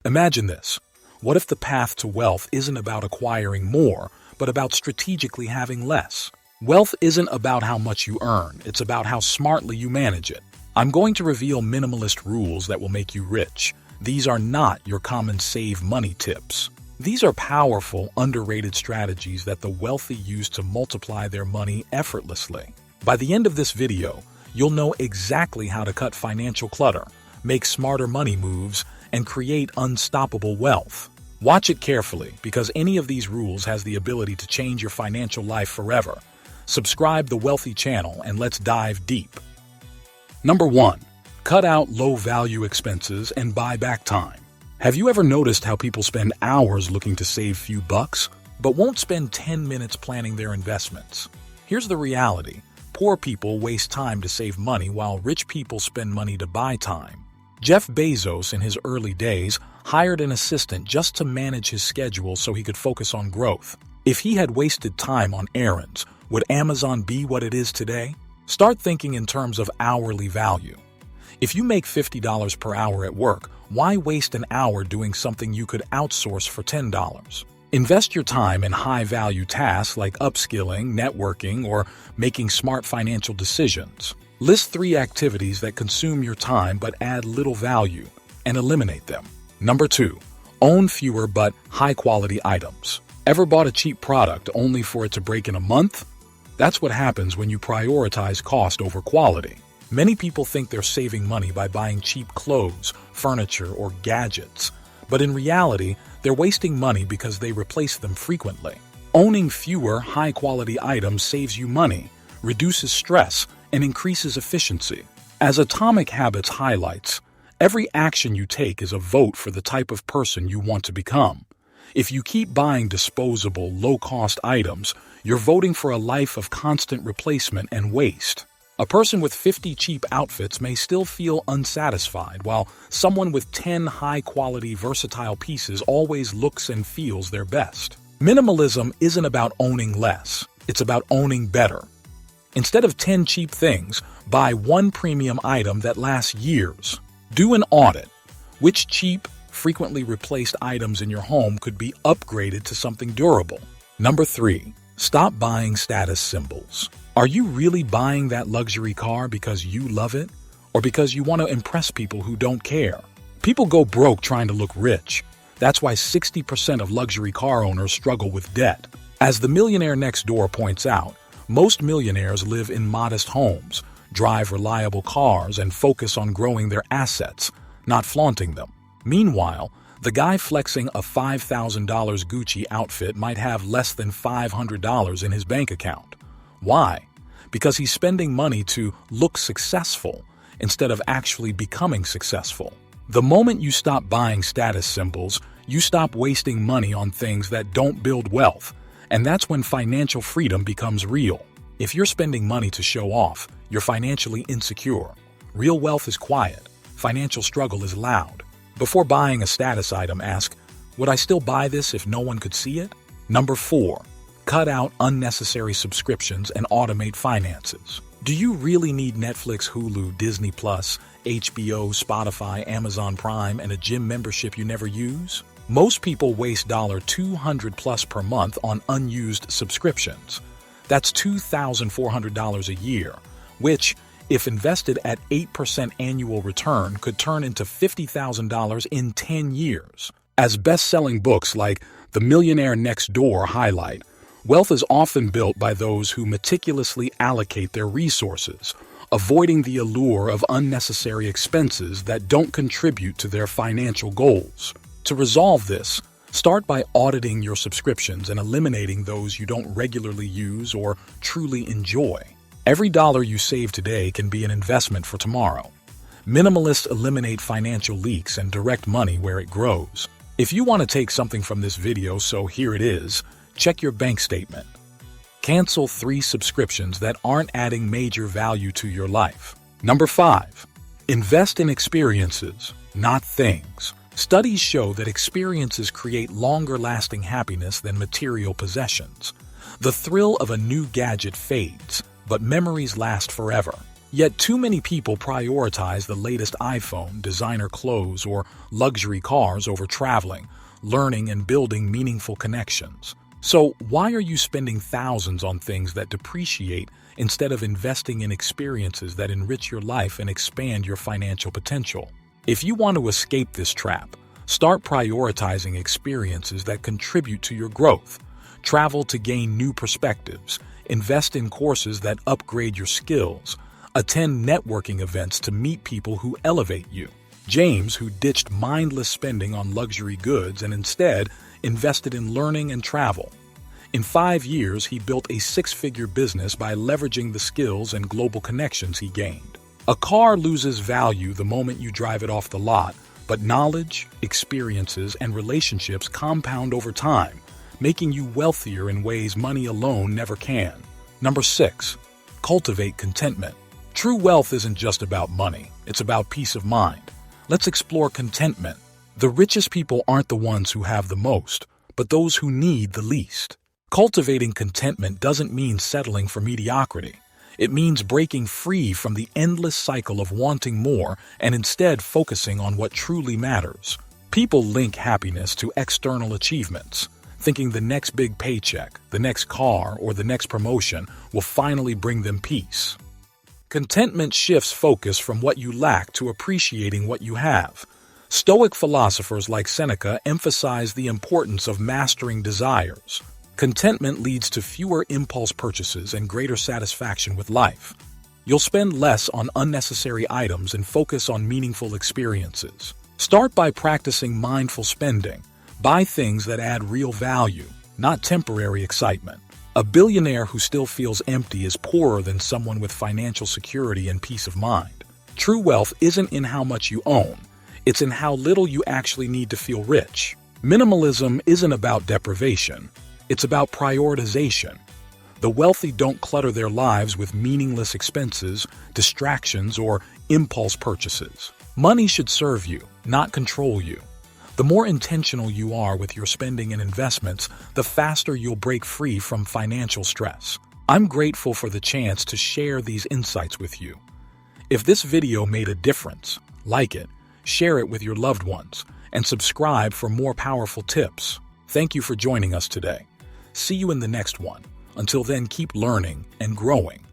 Imagine this. What if the path to wealth isn't about acquiring more, but about strategically having less? Wealth isn't about how much you earn, it's about how smartly you manage it. I'm going to reveal minimalist rules that will make you rich. These are not your common save money tips. These are powerful, underrated strategies that the wealthy use to multiply their money effortlessly. By the end of this video, you'll know exactly how to cut financial clutter, make smarter money moves, and create unstoppable wealth. Watch it carefully, because any of these rules has the ability to change your financial life forever. Subscribe the Wealthy channel and let's dive deep. Number 1. Cut out low-value expenses and buy back time. Have you ever noticed how people spend hours looking to save few bucks, but won't spend 10 minutes planning their investments? Here's the reality. Poor people waste time to save money while rich people spend money to buy time. Jeff Bezos, in his early days, hired an assistant just to manage his schedule so he could focus on growth. If he had wasted time on errands, would Amazon be what it is today? Start thinking in terms of hourly value. If you make $50 per hour at work, why waste an hour doing something you could outsource for $10? Invest your time in high-value tasks like upskilling, networking, or making smart financial decisions. List 3 activities that consume your time but add little value, and eliminate them. Number 2. Own fewer but high-quality items. Ever bought a cheap product only for it to break in a month? That's what happens when you prioritize cost over quality. Many people think they're saving money by buying cheap clothes, furniture, or gadgets. But in reality, they're wasting money because they replace them frequently. Owning fewer, high-quality items saves you money, reduces stress, and increases efficiency. As Atomic Habits highlights, every action you take is a vote for the type of person you want to become. If you keep buying disposable, low-cost items, you're voting for a life of constant replacement and waste. A person with 50 cheap outfits may still feel unsatisfied, while someone with 10 high-quality, versatile pieces always looks and feels their best. Minimalism isn't about owning less, it's about owning better. Instead of 10 cheap things, buy one premium item that lasts years. Do an audit. Which cheap, frequently replaced items in your home could be upgraded to something durable? Number 3. Stop buying status symbols. Are you really buying that luxury car because you love it, or because you want to impress people who don't care? People go broke trying to look rich. That's why 60% of luxury car owners struggle with debt. As the Millionaire Next Door points out, most millionaires live in modest homes, drive reliable cars, and focus on growing their assets, not flaunting them. Meanwhile, the guy flexing a $5,000 Gucci outfit might have less than $500 in his bank account. Why? Because he's spending money to look successful instead of actually becoming successful. The moment you stop buying status symbols, you stop wasting money on things that don't build wealth, and that's when financial freedom becomes real. If you're spending money to show off, you're financially insecure. Real wealth is quiet. Financial struggle is loud. Before buying a status item, ask, would I still buy this if no one could see it? Number 4. Cut out unnecessary subscriptions and automate finances. Do you really need Netflix, Hulu, Disney+, HBO, Spotify, Amazon Prime, and a gym membership you never use? Most people waste $200+ per month on unused subscriptions. That's $2,400 a year, which, if invested at 8% annual return, could turn into $50,000 in 10 years. As best-selling books like The Millionaire Next Door highlight, wealth is often built by those who meticulously allocate their resources, avoiding the allure of unnecessary expenses that don't contribute to their financial goals. To resolve this, start by auditing your subscriptions and eliminating those you don't regularly use or truly enjoy. Every dollar you save today can be an investment for tomorrow. Minimalists eliminate financial leaks and direct money where it grows. If you want to take something from this video, so here it is, check your bank statement. Cancel 3 subscriptions that aren't adding major value to your life. Number 5. Invest in experiences, not things. Studies show that experiences create longer-lasting happiness than material possessions. The thrill of a new gadget fades, but memories last forever. Yet too many people prioritize the latest iPhone, designer clothes, or luxury cars over traveling, learning, and building meaningful connections. So why are you spending thousands on things that depreciate instead of investing in experiences that enrich your life and expand your financial potential? If you want to escape this trap, start prioritizing experiences that contribute to your growth. Travel to gain new perspectives, invest in courses that upgrade your skills, attend networking events to meet people who elevate you. James, who ditched mindless spending on luxury goods and instead invested in learning and travel. In 5 years, he built a 6-figure business by leveraging the skills and global connections he gained. A car loses value the moment you drive it off the lot, but knowledge, experiences, and relationships compound over time, making you wealthier in ways money alone never can. Number 6. Cultivate contentment. True wealth isn't just about money, it's about peace of mind. Let's explore contentment. The richest people aren't the ones who have the most, but those who need the least. Cultivating contentment doesn't mean settling for mediocrity. It means breaking free from the endless cycle of wanting more and instead focusing on what truly matters. People link happiness to external achievements, thinking the next big paycheck, the next car, or the next promotion will finally bring them peace. Contentment shifts focus from what you lack to appreciating what you have. Stoic philosophers like Seneca emphasize the importance of mastering desires. Contentment leads to fewer impulse purchases and greater satisfaction with life. You'll spend less on unnecessary items and focus on meaningful experiences. Start by practicing mindful spending. Buy things that add real value, not temporary excitement. A billionaire who still feels empty is poorer than someone with financial security and peace of mind. True wealth isn't in how much you own, it's in how little you actually need to feel rich. Minimalism isn't about deprivation, it's about prioritization. The wealthy don't clutter their lives with meaningless expenses, distractions, or impulse purchases. Money should serve you, not control you. The more intentional you are with your spending and investments, the faster you'll break free from financial stress. I'm grateful for the chance to share these insights with you. If this video made a difference, like it, share it with your loved ones, and subscribe for more powerful tips. Thank you for joining us today. See you in the next one. Until then, keep learning and growing.